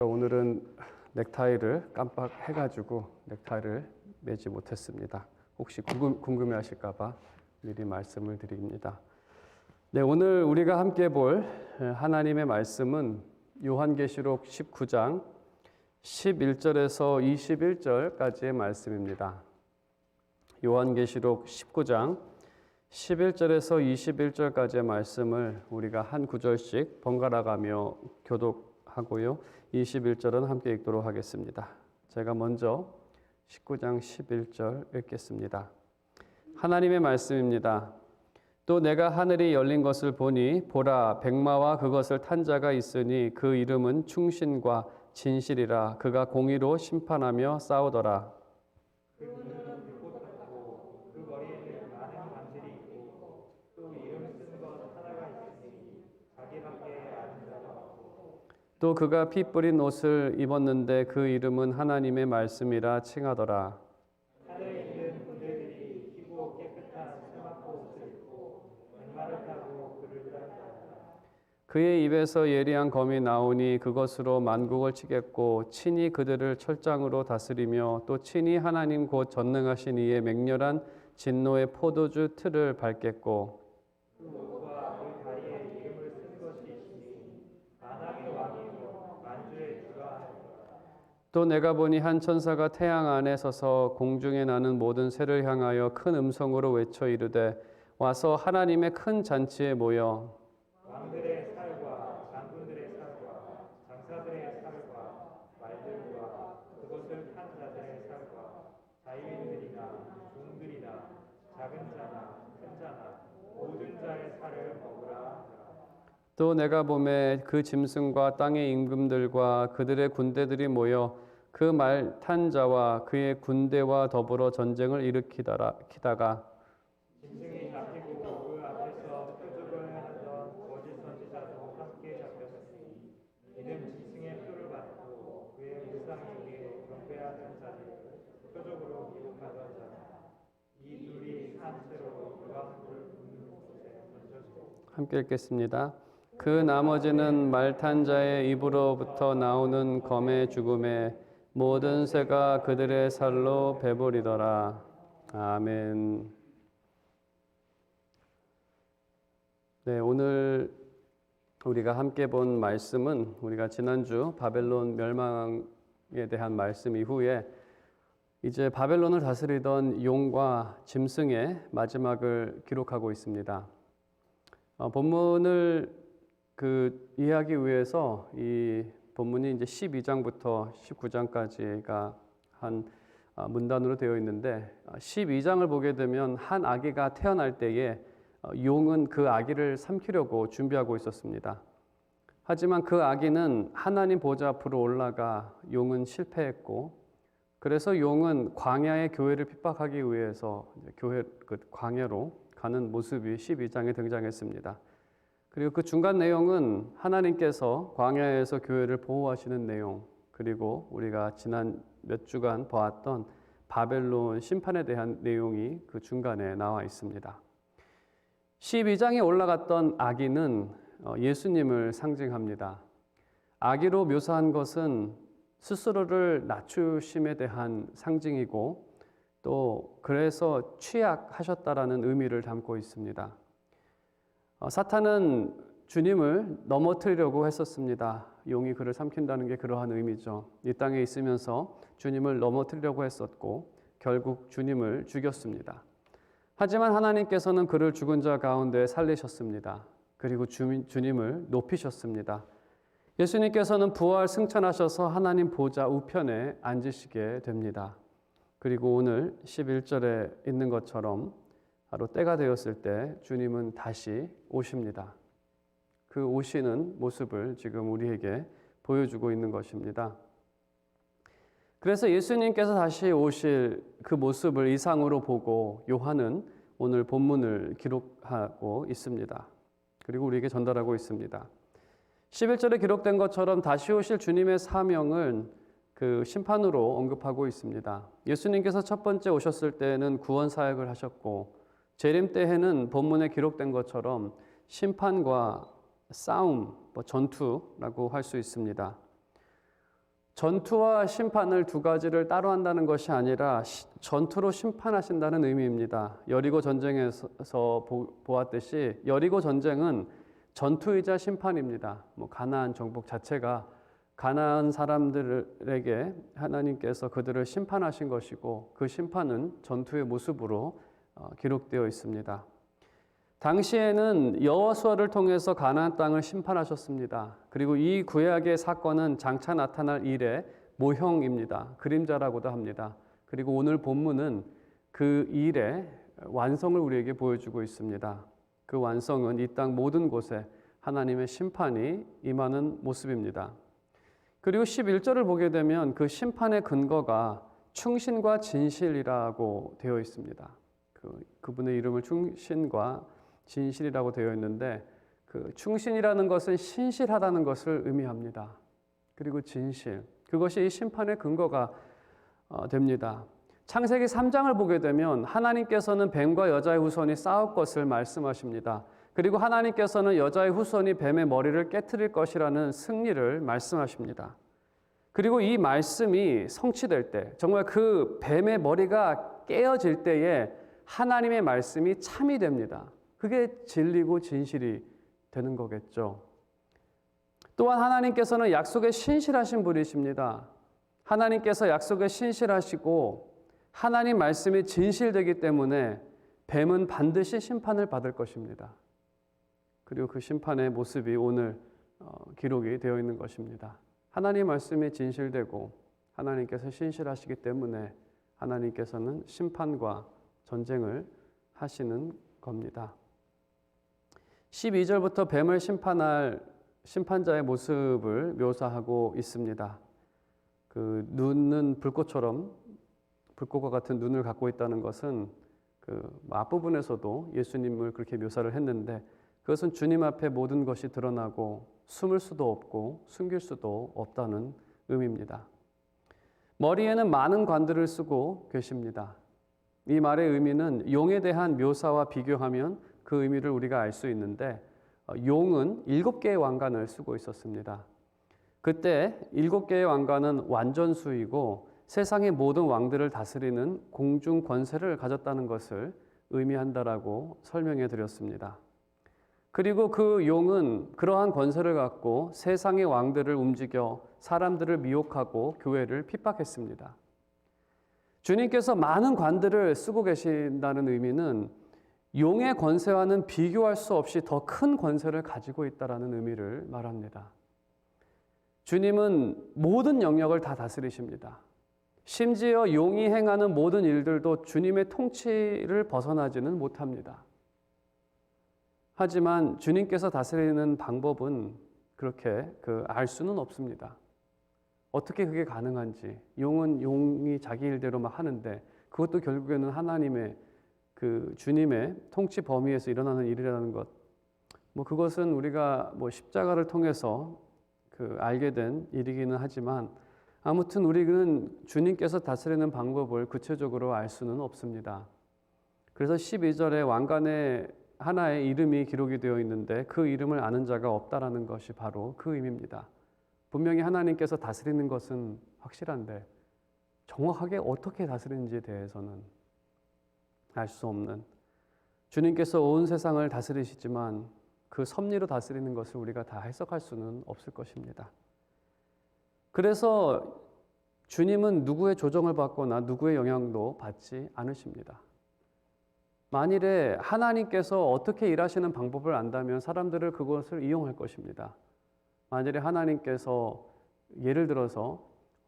오늘은 넥타이를 깜빡해가지고 넥타이를 매지 못했습니다. 혹시 궁금해하실까봐 미리 말씀을 드립니다. 네, 오늘 우리가 함께 볼 하나님의 말씀은 요한계시록 19장 11절에서 21절까지의 말씀입니다. 요한계시록 19장 11절에서 21절까지의 말씀을 우리가 한 구절씩 번갈아가며 교독하고요. 21절은 함께 읽도록 하겠습니다. 제가 먼저 19장 11절 읽겠습니다. 하나님의 말씀입니다. 또 내가 하늘이 열린 것을 보니 보라 백마와 그것을 탄 자가 있으니 그 이름은 충신과 진실이라. 그가 공의로 심판하며 싸우더라. 또 그가 피 뿌린 옷을 입었는데 그 이름은 하나님의 말씀이라 칭하더라. 하늘에 있는 군대들이 희고 깨끗한 수막고 옷을 입고 백마를 타고 그를 따르더라. 그의 입에서 예리한 검이 나오니 그것으로 만국을 치겠고 친히 그들을 철장으로 다스리며 또 친히 하나님 곧 전능하신 이의 맹렬한 진노의 포도주 틀을 밟겠고 그 옷과 그 다리에 이름을 쓴 것이 있으니 만왕의 왕이요 만주의 주가 하리라. 또 내가 보니 한 천사가 태양 안에 서서 공중에 나는 모든 새를 향하여 큰 음성으로 외쳐 이르되 와서 하나님의 큰 잔치에 모여 왕들의 살과 장군들의 살과 장사들의 살과 말들과 그것을 탄 자들의 살과 자유인들이나 종들이나 작은 자나 큰 자나 모든 자의 살을 먹으라 하더라. 또 내가 보매 그 짐승과 땅의 임금들과 그들의 군대들이 모여 그 말 탄 자와 그의 군대와 더불어 전쟁을 일으키다가 짐승이 잡히고 그 앞에서 표적을 하던 거짓 선지자도 함께 잡혔으니 이는 짐승의 표를 받고 그의 우상 중에 경배하던 자들을 표적으로 기록하던 자라. 이 둘이 산 채로 유황불 붙는 곳에 던져지고. 함께 읽겠습니다. 그 나머지는 말 탄 자의 입으로부터 나오는 검의 죽음에 모든 새가 그들의 살로 배부리더라. 아멘. 네, 오늘 우리가 함께 본 말씀은 우리가 지난주 바벨론 멸망에 대한 말씀 이후에 이제 바벨론을 다스리던 용과 짐승의 마지막을 기록하고 있습니다. 본문을 이해하기 위해서 이 본문이 이제 12장부터 19장까지가 한 문단으로 되어 있는데 12장을 보게 되면 한 아기가 태어날 때에 용은 그 아기를 삼키려고 준비하고 있었습니다. 하지만 그 아기는 하나님 보좌 앞으로 올라가 용은 실패했고 그래서 용은 광야의 교회를 핍박하기 위해서 광야로 가는 모습이 12장에 등장했습니다. 그리고 그 중간 내용은 하나님께서 광야에서 교회를 보호하시는 내용, 그리고 우리가 지난 몇 주간 보았던 바벨론 심판에 대한 내용이 그 중간에 나와 있습니다. 12장에 올라갔던 아기는 예수님을 상징합니다. 아기로 묘사한 것은 스스로를 낮추심에 대한 상징이고 또 그래서 취약하셨다라는 의미를 담고 있습니다. 사탄은 주님을 넘어뜨리려고 했었습니다. 용이 그를 삼킨다는 게 그러한 의미죠. 이 땅에 있으면서 주님을 넘어뜨리려고 했었고 결국 주님을 죽였습니다. 하지만 하나님께서는 그를 죽은 자 가운데 살리셨습니다. 그리고 주님을 높이셨습니다. 예수님께서는 부활 승천하셔서 하나님 보좌 우편에 앉으시게 됩니다. 그리고 오늘 11절에 있는 것처럼 바로 때가 되었을 때 주님은 다시 오십니다. 그 오시는 모습을 지금 우리에게 보여주고 있는 것입니다. 그래서 예수님께서 다시 오실 그 모습을 이상으로 보고 요한은 오늘 본문을 기록하고 있습니다. 그리고 우리에게 전달하고 있습니다. 11절에 기록된 것처럼 다시 오실 주님의 사명을 그 심판으로 언급하고 있습니다. 예수님께서 첫 번째 오셨을 때는 구원 사역을 하셨고 재림 때에는 본문에 기록된 것처럼 심판과 싸움, 전투라고 할 수 있습니다. 전투와 심판을 두 가지를 따로 한다는 것이 아니라 전투로 심판하신다는 의미입니다. 여리고 전쟁에서 보았듯이 여리고 전쟁은 전투이자 심판입니다. 가나안 정복 자체가 가나안 사람들에게 하나님께서 그들을 심판하신 것이고 그 심판은 전투의 모습으로 기록되어 있습니다. 당시에는 여호수아를 통해서 가나안 땅을 심판하셨습니다. 그리고 이 구약의 사건은 장차 나타날 일의 모형입니다. 그림자라고도 합니다. 그리고 오늘 본문은 그 일의 완성을 우리에게 보여주고 있습니다. 그 완성은 이 땅 모든 곳에 하나님의 심판이 임하는 모습입니다. 그리고 11절을 보게 되면 그 심판의 근거가 충신과 진실이라고 되어 있습니다. 그분의 이름을 충신과 진실이라고 되어 있는데 그 충신이라는 것은 신실하다는 것을 의미합니다. 그리고 진실, 그것이 이 심판의 근거가 됩니다. 창세기 3장을 보게 되면 하나님께서는 뱀과 여자의 후손이 싸울 것을 말씀하십니다. 그리고 하나님께서는 여자의 후손이 뱀의 머리를 깨트릴 것이라는 승리를 말씀하십니다. 그리고 이 말씀이 성취될 때, 정말 그 뱀의 머리가 깨어질 때에 하나님의 말씀이 참이 됩니다. 그게 진리고 진실이 되는 거겠죠. 또한 하나님께서는 약속에 신실하신 분이십니다. 하나님께서 약속에 신실하시고 하나님 말씀이 진실되기 때문에 뱀은 반드시 심판을 받을 것입니다. 그리고 그 심판의 모습이 오늘 기록이 되어 있는 것입니다. 하나님 말씀이 진실되고 하나님께서 신실하시기 때문에 하나님께서는 심판과 전쟁을 하시는 겁니다. 12절부터 뱀을 심판할 심판자의 모습을 묘사하고 있습니다. 그 눈은 불꽃과 같은 눈을 갖고 있다는 것은 그 앞부분에서도 예수님을 그렇게 묘사를 했는데 그것은 주님 앞에 모든 것이 드러나고 숨을 수도 없고 숨길 수도 없다는 의미입니다. 머리에는 많은 관들을 쓰고 계십니다. 이 말의 의미는 용에 대한 묘사와 비교하면 그 의미를 우리가 알 수 있는데 용은 7개의 왕관을 쓰고 있었습니다. 그때 7개의 왕관은 완전수이고 세상의 모든 왕들을 다스리는 공중 권세를 가졌다는 것을 의미한다라고 설명해 드렸습니다. 그리고 그 용은 그러한 권세를 갖고 세상의 왕들을 움직여 사람들을 미혹하고 교회를 핍박했습니다. 주님께서 많은 관들을 쓰고 계신다는 의미는 용의 권세와는 비교할 수 없이 더 큰 권세를 가지고 있다는 의미를 말합니다. 주님은 모든 영역을 다 다스리십니다. 심지어 용이 행하는 모든 일들도 주님의 통치를 벗어나지는 못합니다. 하지만 주님께서 다스리는 방법은 그렇게 알 수는 없습니다. 어떻게 그게 가능한지. 용은 용이 자기 일대로 막 하는데 그것도 결국에는 하나님의 주님의 통치 범위에서 일어나는 일이라는 것. 그것은 우리가 십자가를 통해서 알게 된 일이기는 하지만 아무튼 우리는 주님께서 다스리는 방법을 구체적으로 알 수는 없습니다. 그래서 12절에 왕관에 하나의 이름이 기록이 되어 있는데 그 이름을 아는 자가 없다라는 것이 바로 그 의미입니다. 분명히 하나님께서 다스리는 것은 확실한데 정확하게 어떻게 다스리는지에 대해서는 알 수 없는, 주님께서 온 세상을 다스리시지만 그 섭리로 다스리는 것을 우리가 다 해석할 수는 없을 것입니다. 그래서 주님은 누구의 조정을 받거나 누구의 영향도 받지 않으십니다. 만일에 하나님께서 어떻게 일하시는 방법을 안다면 사람들을 그것을 이용할 것입니다. 만일에 하나님께서 예를 들어서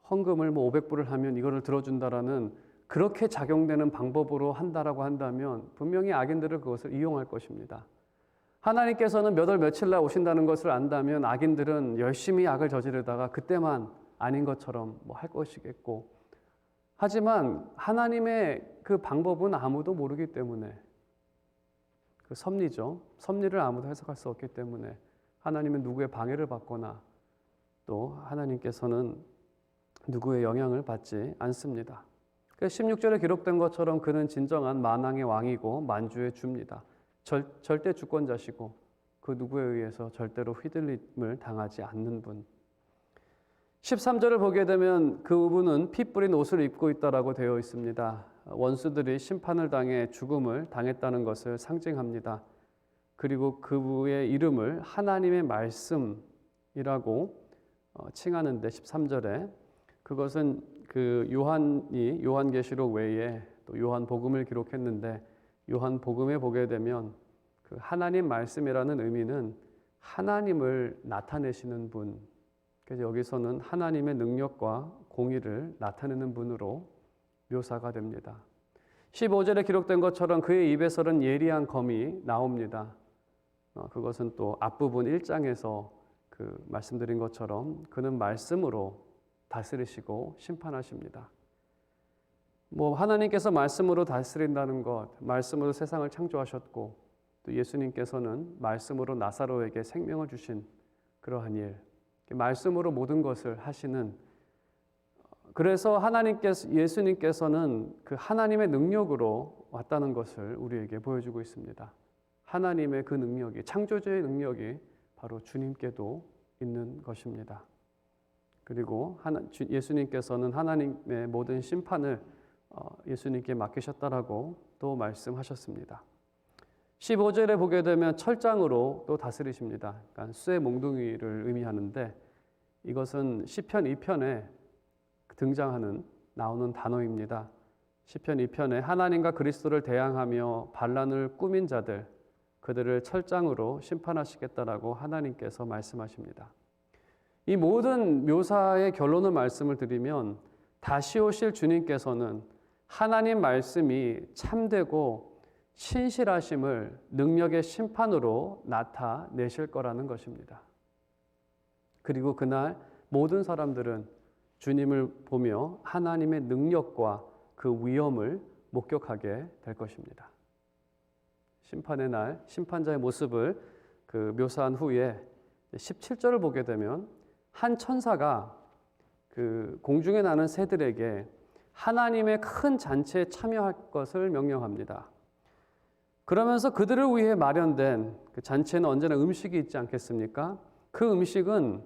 헌금을 500불을 하면 이거를 들어준다라는 그렇게 작용되는 방법으로 한다라고 한다면 분명히 악인들을 그것을 이용할 것입니다. 하나님께서는 몇 월 며칠 날 오신다는 것을 안다면 악인들은 열심히 악을 저지르다가 그때만 아닌 것처럼 할 것이겠고, 하지만 하나님의 그 방법은 아무도 모르기 때문에, 그 섭리죠. 섭리를 아무도 해석할 수 없기 때문에 하나님은 누구의 방해를 받거나 또 하나님께서는 누구의 영향을 받지 않습니다. 16절에 기록된 것처럼 그는 진정한 만왕의 왕이고 만주의 주입니다. 절대 주권자시고 그 누구에 의해서 절대로 휘둘림을 당하지 않는 분. 13절을 보게 되면 그분은 피 뿌린 옷을 입고 있다라고 되어 있습니다. 원수들이 심판을 당해 죽음을 당했다는 것을 상징합니다. 그리고 그분의 이름을 하나님의 말씀이라고 칭하는데 13절에 그것은 그 요한이 요한계시록 외에 또 요한복음을 기록했는데 요한복음에 보게 되면 그 하나님 말씀이라는 의미는 하나님을 나타내시는 분, 그래서 여기서는 하나님의 능력과 공의를 나타내는 분으로 묘사가 됩니다. 15절에 기록된 것처럼 그의 입에서는 예리한 검이 나옵니다. 그것은 또 앞부분 1장에서 그 말씀드린 것처럼 그는 말씀으로 다스리시고 심판하십니다. 하나님께서 말씀으로 다스린다는 것, 말씀으로 세상을 창조하셨고 또 예수님께서는 말씀으로 나사로에게 생명을 주신 그러한 일, 말씀으로 모든 것을 하시는, 그래서 예수님께서는 그 하나님의 능력으로 왔다는 것을 우리에게 보여주고 있습니다. 하나님의 그 능력이, 창조주의 능력이 바로 주님께도 있는 것입니다. 그리고 예수님께서는 하나님의 모든 심판을 예수님께 맡기셨다라고 또 말씀하셨습니다. 15절에 보게 되면 철장으로 또 다스리십니다. 그러니까 쇠 몽둥이를 의미하는데 이것은 시편 2편에 나오는 단어입니다. 시편 2편에 하나님과 그리스도를 대항하며 반란을 꾸민 자들, 그들을 철장으로 심판하시겠다라고 하나님께서 말씀하십니다. 이 모든 묘사의 결론을 말씀을 드리면 다시 오실 주님께서는 하나님 말씀이 참되고 신실하심을 능력의 심판으로 나타내실 거라는 것입니다. 그리고 그날 모든 사람들은 주님을 보며 하나님의 능력과 그 위엄을 목격하게 될 것입니다. 심판의 날, 심판자의 모습을 묘사한 후에 17절을 보게 되면 한 천사가 그 공중에 나는 새들에게 하나님의 큰 잔치에 참여할 것을 명령합니다. 그러면서 그들을 위해 마련된 그 잔치에는 언제나 음식이 있지 않겠습니까? 그 음식은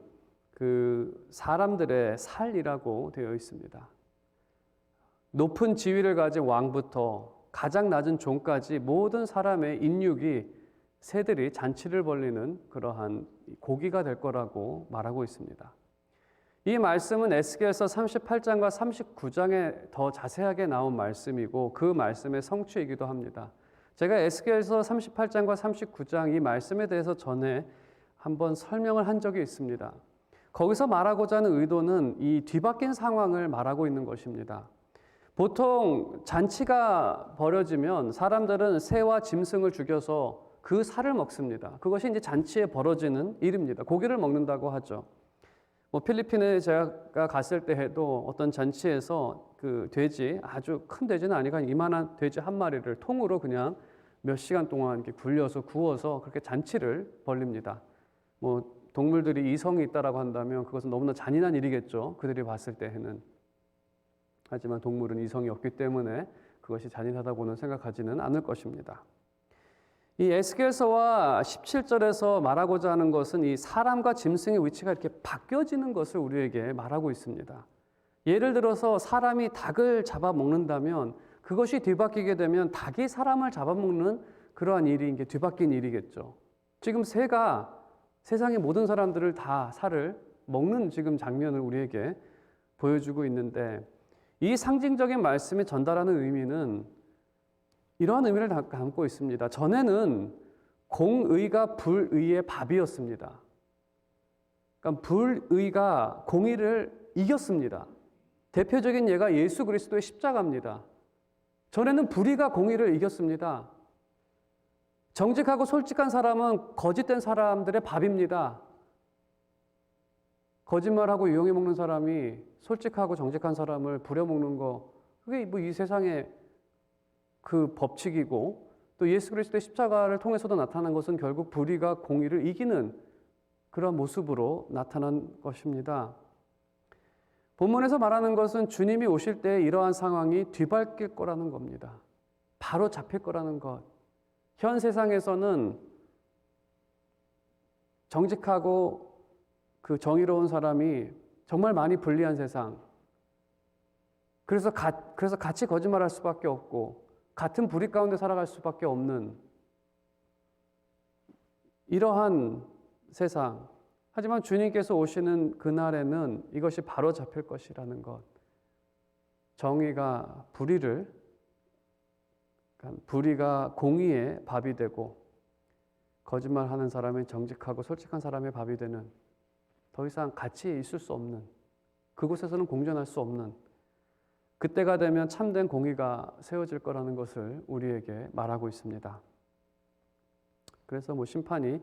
그 사람들의 살이라고 되어 있습니다. 높은 지위를 가진 왕부터 가장 낮은 종까지 모든 사람의 인육이 새들이 잔치를 벌리는 그러한 고기가 될 거라고 말하고 있습니다. 이 말씀은 에스겔서 38장과 39장에 더 자세하게 나온 말씀이고 그 말씀의 성취이기도 합니다. 제가 에스겔서 38장과 39장 이 말씀에 대해서 전에 한번 설명을 한 적이 있습니다. 거기서 말하고자 하는 의도는 이 뒤바뀐 상황을 말하고 있는 것입니다. 보통 잔치가 벌어지면 사람들은 새와 짐승을 죽여서 그 살을 먹습니다. 그것이 이제 잔치에 벌어지는 일입니다. 고기를 먹는다고 하죠. 필리핀에 제가 갔을 때 해도 어떤 잔치에서 그 돼지, 아주 큰 돼지는 아니고 이만한 돼지 한 마리를 통으로 그냥 몇 시간 동안 이렇게 굴려서 구워서 그렇게 잔치를 벌립니다. 동물들이 이성이 있다라고 한다면 그것은 너무나 잔인한 일이겠죠. 그들이 봤을 때에는. 하지만 동물은 이성이 없기 때문에 그것이 잔인하다고는 생각하지는 않을 것입니다. 이 에스겔서와 17절에서 말하고자 하는 것은 이 사람과 짐승의 위치가 이렇게 바뀌어지는 것을 우리에게 말하고 있습니다. 예를 들어서 사람이 닭을 잡아먹는다면 그것이 뒤바뀌게 되면 닭이 사람을 잡아먹는 그러한 일이 이게 뒤바뀐 일이겠죠. 지금 새가 세상의 모든 사람들을 다 살을 먹는 지금 장면을 우리에게 보여주고 있는데 이 상징적인 말씀이 전달하는 의미는 이러한 의미를 담고 있습니다. 전에는 공의가 불의의 밥이었습니다. 그러니까 불의가 공의를 이겼습니다. 대표적인 예가 예수 그리스도의 십자가입니다. 전에는 불의가 공의를 이겼습니다. 정직하고 솔직한 사람은 거짓된 사람들의 밥입니다. 거짓말하고 이용해 먹는 사람이 솔직하고 정직한 사람을 부려먹는 거, 그게 이 세상의 그 법칙이고 또 예수 그리스도의 십자가를 통해서도 나타난 것은 결국 불의가 공의를 이기는 그런 모습으로 나타난 것입니다. 본문에서 말하는 것은 주님이 오실 때 이러한 상황이 뒤바뀔 거라는 겁니다. 바로 잡힐 거라는 것. 현 세상에서는 정직하고 그 정의로운 사람이 정말 많이 불리한 세상. 그래서 같이 거짓말할 수밖에 없고 같은 불의 가운데 살아갈 수밖에 없는 이러한 세상. 하지만 주님께서 오시는 그날에는 이것이 바로 잡힐 것이라는 것. 정의가 불의가 공의의 밥이 되고 거짓말하는 사람이 정직하고 솔직한 사람의 밥이 되는, 더 이상 같이 있을 수 없는, 그곳에서는 공존할 수 없는, 그때가 되면 참된 공의가 세워질 거라는 것을 우리에게 말하고 있습니다. 그래서 심판이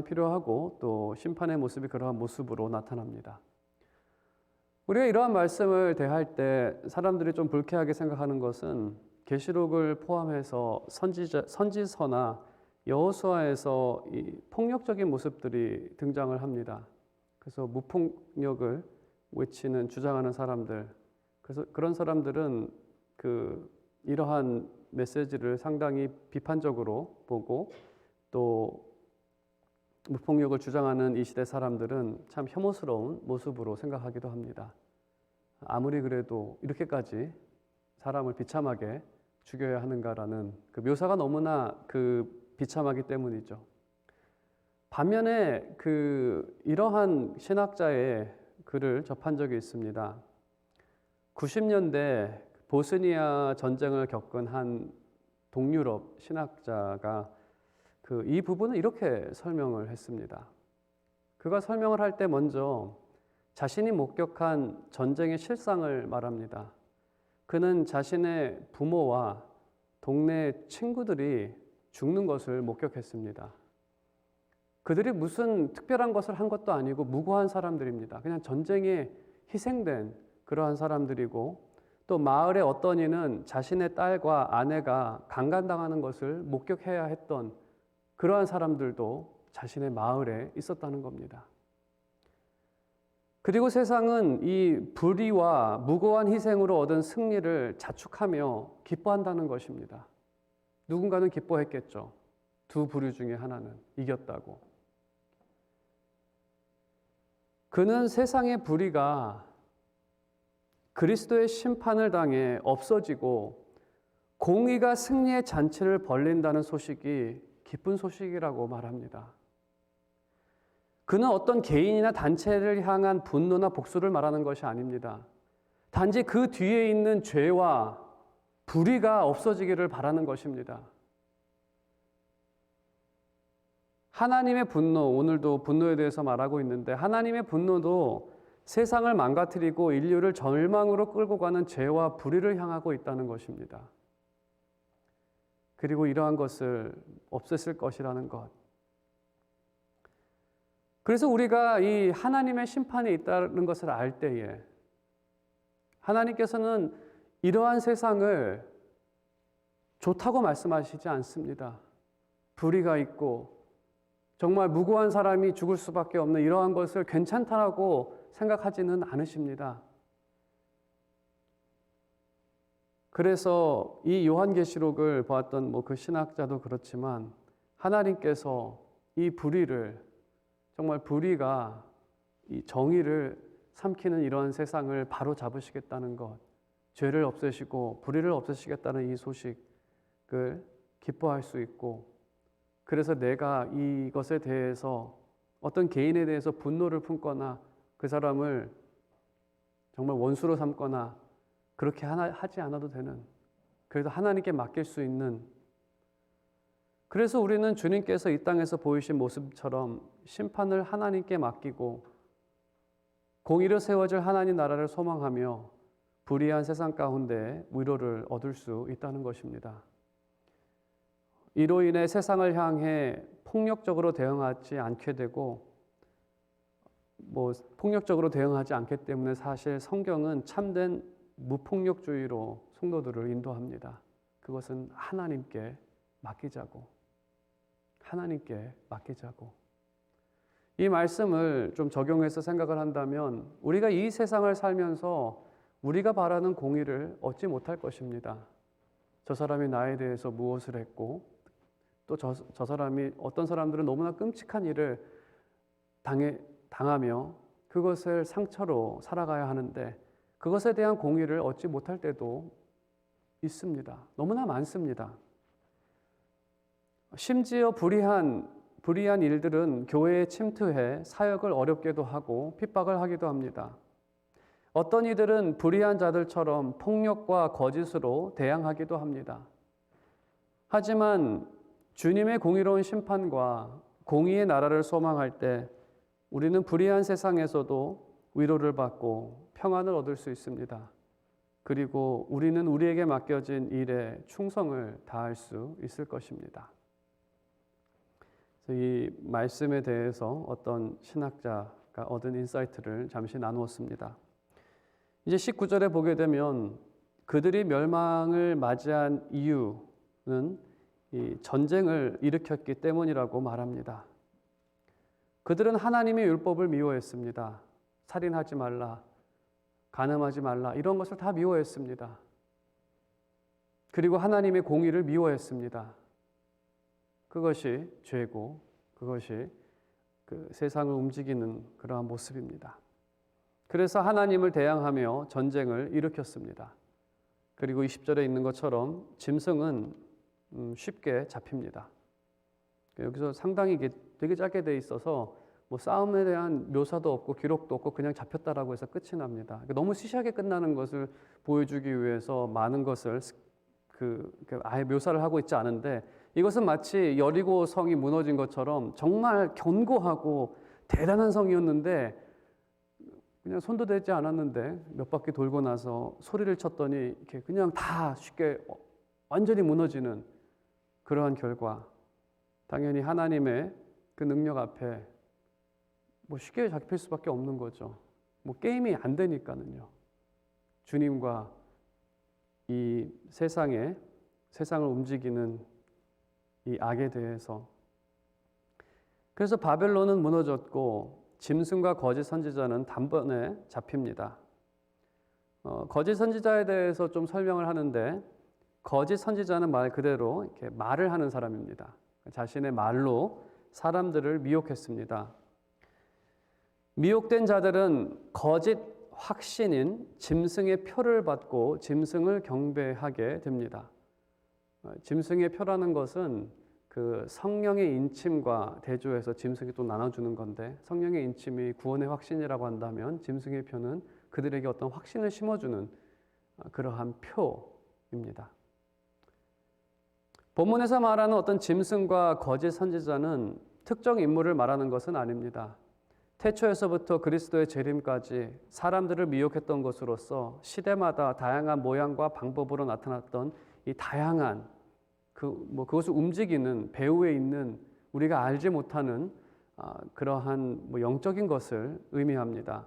필요하고 또 심판의 모습이 그러한 모습으로 나타납니다. 우리가 이러한 말씀을 대할 때 사람들이 좀 불쾌하게 생각하는 것은 계시록을 포함해서 선지서나 여호수아에서 이 폭력적인 모습들이 등장을 합니다. 그래서 무폭력을 외치는 주장하는 사람들, 그래서 그런 사람들은 이러한 메시지를 상당히 비판적으로 보고 또 무폭력을 주장하는 이 시대 사람들은 참 혐오스러운 모습으로 생각하기도 합니다. 아무리 그래도 이렇게까지 사람을 비참하게 죽여야 하는가라는 그 묘사가 너무나 비참하기 때문이죠. 반면에 이러한 신학자의 글을 접한 적이 있습니다. 90년대 보스니아 전쟁을 겪은 한 동유럽 신학자가 이 부분을 이렇게 설명을 했습니다. 그가 설명을 할 때 먼저 자신이 목격한 전쟁의 실상을 말합니다. 그는 자신의 부모와 동네 친구들이 죽는 것을 목격했습니다. 그들이 무슨 특별한 것을 한 것도 아니고 무고한 사람들입니다. 그냥 전쟁에 희생된 그러한 사람들이고, 또 마을의 어떤 이는 자신의 딸과 아내가 강간당하는 것을 목격해야 했던 그러한 사람들도 자신의 마을에 있었다는 겁니다. 그리고 세상은 이 불의와 무고한 희생으로 얻은 승리를 자축하며 기뻐한다는 것입니다. 누군가는 기뻐했겠죠. 두 부류 중에 하나는 이겼다고. 그는 세상의 불의가 그리스도의 심판을 당해 없어지고 공의가 승리의 잔치를 벌린다는 소식이 기쁜 소식이라고 말합니다. 그는 어떤 개인이나 단체를 향한 분노나 복수를 말하는 것이 아닙니다. 단지 그 뒤에 있는 죄와 불의가 없어지기를 바라는 것입니다. 하나님의 분노, 오늘도 분노에 대해서 말하고 있는데, 하나님의 분노도 세상을 망가뜨리고 인류를 절망으로 끌고 가는 죄와 불의를 향하고 있다는 것입니다. 그리고 이러한 것을 없애실 것이라는 것. 그래서 우리가 이 하나님의 심판이 있다는 것을 알 때에 하나님께서는 이러한 세상을 좋다고 말씀하시지 않습니다. 불의가 있고 정말 무고한 사람이 죽을 수밖에 없는 이러한 것을 괜찮다라고 생각하지는 않으십니다. 그래서 이 요한계시록을 보았던 그 신학자도 그렇지만 하나님께서 이 불의를, 정말 불의가 이 정의를 삼키는 이러한 세상을 바로 잡으시겠다는 것, 죄를 없애시고 불의를 없애시겠다는 이 소식을 기뻐할 수 있고, 그래서 내가 이것에 대해서 어떤 개인에 대해서 분노를 품거나 그 사람을 정말 원수로 삼거나 그렇게 하지 않아도 되는, 그래도 하나님께 맡길 수 있는, 그래서 우리는 주님께서 이 땅에서 보이신 모습처럼 심판을 하나님께 맡기고 공의로 세워질 하나님 나라를 소망하며 불의한 세상 가운데 위로를 얻을 수 있다는 것입니다. 이로 인해 세상을 향해 폭력적으로 대응하지 않게 되고, 폭력적으로 대응하지 않기 때문에 사실 성경은 참된 무폭력주의로 성도들을 인도합니다. 그것은 하나님께 맡기자고. 하나님께 맡기자고. 이 말씀을 좀 적용해서 생각을 한다면 우리가 이 세상을 살면서 우리가 바라는 공의를 얻지 못할 것입니다. 저 사람이 나에 대해서 무엇을 했고, 또 저 사람이, 어떤 사람들은 너무나 끔찍한 일을 당하며 그것을 상처로 살아가야 하는데 그것에 대한 공의를 얻지 못할 때도 있습니다. 너무나 많습니다. 심지어 불의한 일들은 교회에 침투해 사역을 어렵게도 하고 핍박을 하기도 합니다. 어떤 이들은 불의한 자들처럼 폭력과 거짓으로 대항하기도 합니다. 하지만 주님의 공의로운 심판과 공의의 나라를 소망할 때 우리는 불의한 세상에서도 위로를 받고 평안을 얻을 수 있습니다. 그리고 우리는 우리에게 맡겨진 일에 충성을 다할 수 있을 것입니다. 이 말씀에 대해서 어떤 신학자가 얻은 인사이트를 잠시 나누었습니다. 이제 19절에 보게 되면 그들이 멸망을 맞이한 이유는 이 전쟁을 일으켰기 때문이라고 말합니다. 그들은 하나님의 율법을 미워했습니다. 살인하지 말라, 간음하지 말라 이런 것을 다 미워했습니다. 그리고 하나님의 공의를 미워했습니다. 그것이 죄고 그것이 그 세상을 움직이는 그러한 모습입니다. 그래서 하나님을 대항하며 전쟁을 일으켰습니다. 그리고 20절에 있는 것처럼 짐승은 쉽게 잡힙니다. 여기서 상당히 되게 짧게 돼 있어서 뭐 싸움에 대한 묘사도 없고 기록도 없고 그냥 잡혔다라고 해서 끝이 납니다. 너무 시시하게 끝나는 것을 보여주기 위해서 많은 것을 아예 묘사를 하고 있지 않은데 이것은 마치 여리고 성이 무너진 것처럼 정말 견고하고 대단한 성이었는데 그냥 손도 대지 않았는데 몇 바퀴 돌고 나서 소리를 쳤더니 이렇게 그냥 다 쉽게 완전히 무너지는 그러한 결과. 당연히 하나님의 그 능력 앞에 뭐 쉽게 잡힐 수밖에 없는 거죠. 뭐 게임이 안 되니까는요. 주님과 이 세상을 움직이는 이 악에 대해서. 그래서 바벨론은 무너졌고 짐승과 거짓 선지자는 단번에 잡힙니다. 거짓 선지자에 대해서 좀 설명을 하는데 거짓 선지자는 말 그대로 이렇게 말을 하는 사람입니다. 자신의 말로 사람들을 미혹했습니다. 미혹된 자들은 거짓 확신인 짐승의 표를 받고 짐승을 경배하게 됩니다. 짐승의 표라는 것은 그 성령의 인침과 대조해서 짐승이 또 나눠주는 건데 성령의 인침이 구원의 확신이라고 한다면 짐승의 표는 그들에게 어떤 확신을 심어주는 그러한 표입니다. 본문에서 말하는 어떤 짐승과 거짓 선지자는 특정 인물을 말하는 것은 아닙니다. 태초에서부터 그리스도의 재림까지 사람들을 미혹했던 것으로서 시대마다 다양한 모양과 방법으로 나타났던 이 다양한 그것을 움직이는 배후에 있는 우리가 알지 못하는 그러한 영적인 것을 의미합니다.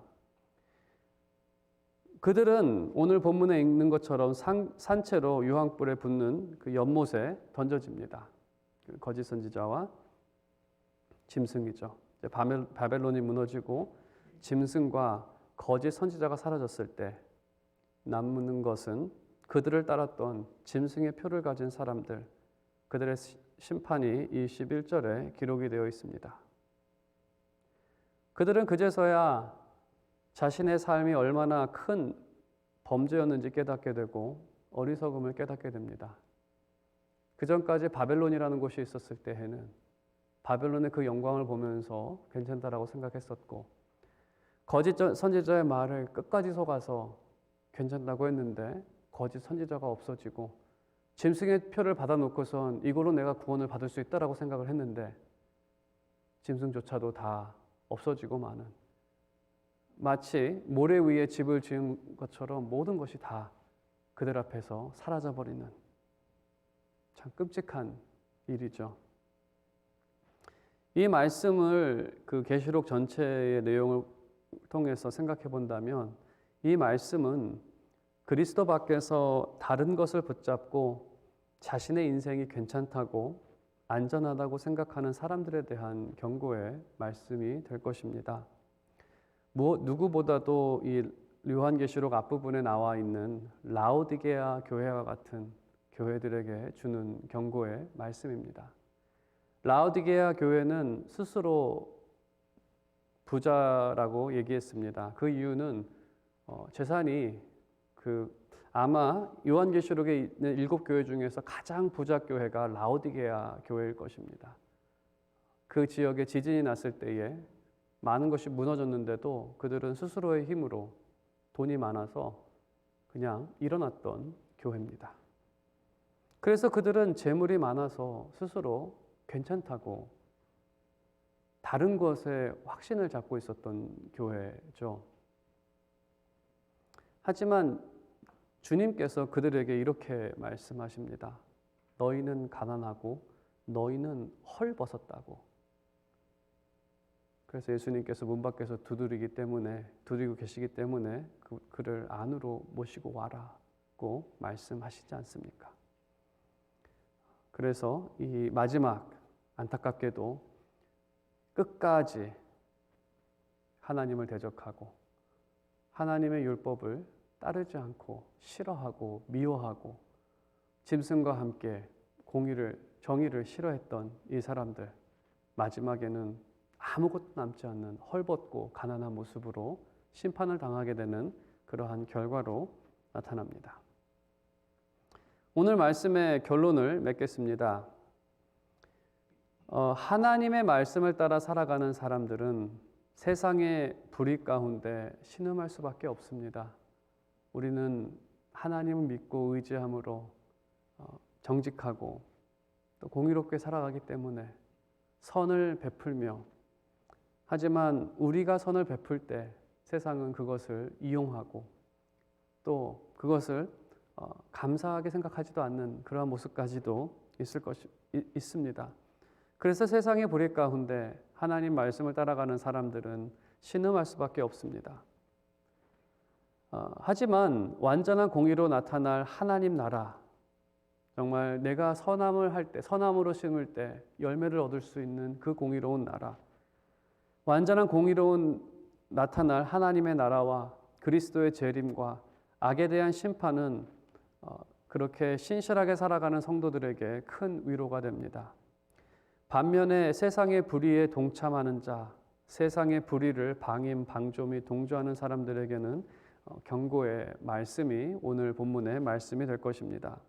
그들은 오늘 본문에 읽는 것처럼 산채로 유황불에 붙는 그 연못에 던져집니다. 거짓 선지자와 짐승이죠. 바벨론이 무너지고 짐승과 거짓 선지자가 사라졌을 때 남는 것은 그들을 따랐던 짐승의 표를 가진 사람들, 그들의 심판이 21절에 기록이 되어 있습니다. 그들은 그제서야 자신의 삶이 얼마나 큰 범죄였는지 깨닫게 되고 어리석음을 깨닫게 됩니다. 그전까지 바벨론이라는 곳이 있었을 때에는 바벨론의 그 영광을 보면서 괜찮다라고 생각했었고 거짓 선지자의 말을 끝까지 속아서 괜찮다고 했는데 거짓 선지자가 없어지고 짐승의 표를 받아놓고선 이걸로 내가 구원을 받을 수 있다라고 생각을 했는데 짐승조차도 다 없어지고 마는 마치 모래 위에 집을 지은 것처럼 모든 것이 다 그들 앞에서 사라져버리는 참 끔찍한 일이죠. 이 말씀을 그 계시록 전체의 내용을 통해서 생각해 본다면 이 말씀은 그리스도 밖에서 다른 것을 붙잡고 자신의 인생이 괜찮다고 안전하다고 생각하는 사람들에 대한 경고의 말씀이 될 것입니다. 누구보다도 이 요한계시록 앞부분에 나와 있는 라오디게아 교회와 같은 교회들에게 주는 경고의 말씀입니다. 라오디게아 교회는 스스로 부자라고 얘기했습니다. 그 이유는 재산이 아마 요한계시록에 있는 7교회 중에서 가장 부자 교회가 라오디게아 교회일 것입니다. 그 지역에 지진이 났을 때에 많은 것이 무너졌는데도 그들은 스스로의 힘으로 돈이 많아서 그냥 일어났던 교회입니다. 그래서 그들은 재물이 많아서 스스로 괜찮다고 다른 것에 확신을 잡고 있었던 교회죠. 하지만 주님께서 그들에게 이렇게 말씀하십니다. 너희는 가난하고 너희는 헐벗었다고. 그래서 예수님께서 문 밖에서 두드리고 계시기 때문에 그를 안으로 모시고 와라고 말씀하시지 않습니까? 그래서 이 마지막 안타깝게도 끝까지 하나님을 대적하고 하나님의 율법을 따르지 않고 싫어하고 미워하고 짐승과 함께 정의를 싫어했던 이 사람들, 마지막에는 아무것도 남지 않는 헐벗고 가난한 모습으로 심판을 당하게 되는 그러한 결과로 나타납니다. 오늘 말씀의 결론을 맺겠습니다. 하나님의 말씀을 따라 살아가는 사람들은 세상의 불의 가운데 신음할 수밖에 없습니다. 우리는 하나님을 믿고 의지함으로 정직하고 또 공의롭게 살아가기 때문에 선을 베풀며, 하지만 우리가 선을 베풀 때 세상은 그것을 이용하고 또 그것을 감사하게 생각하지도 않는 그러한 모습까지도 있습니다. 그래서 세상의 불의 가운데 하나님 말씀을 따라가는 사람들은 신음할 수밖에 없습니다. 하지만 완전한 공의로 나타날 하나님 나라, 정말 내가 선함을 할 때, 선함으로 심을 때 열매를 얻을 수 있는 그 공의로운 나라, 완전한 공의로운 나타날 하나님의 나라와 그리스도의 재림과 악에 대한 심판은 그렇게 신실하게 살아가는 성도들에게 큰 위로가 됩니다. 반면에 세상의 불의에 동참하는 자, 세상의 불의를 방조 및 동조하는 사람들에게는 경고의 말씀이 오늘 본문의 말씀이 될 것입니다.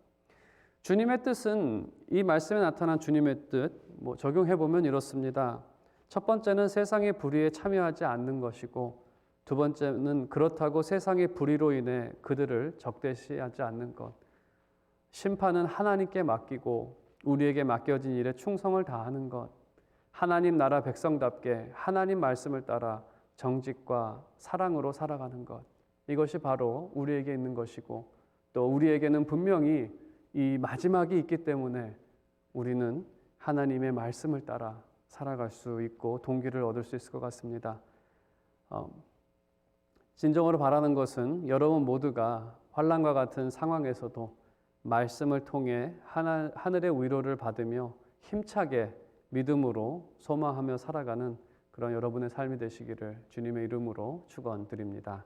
주님의 뜻은, 이 말씀에 나타난 주님의 뜻 적용해 보면 이렇습니다. 첫 번째는 세상의 불의에 참여하지 않는 것이고, 두 번째는 그렇다고 세상의 불의로 인해 그들을 적대시하지 않는 것. 심판은 하나님께 맡기고 우리에게 맡겨진 일에 충성을 다하는 것. 하나님 나라 백성답게 하나님 말씀을 따라 정직과 사랑으로 살아가는 것. 이것이 바로 우리에게 있는 것이고, 또 우리에게는 분명히 이 마지막이 있기 때문에 우리는 하나님의 말씀을 따라 살아갈 수 있고 동기를 얻을 수 있을 것 같습니다. 진정으로 바라는 것은 여러분 모두가 환난과 같은 상황에서도 말씀을 통해 하늘의 위로를 받으며 힘차게 믿음으로 소망하며 살아가는 그런 여러분의 삶이 되시기를 주님의 이름으로 축원드립니다.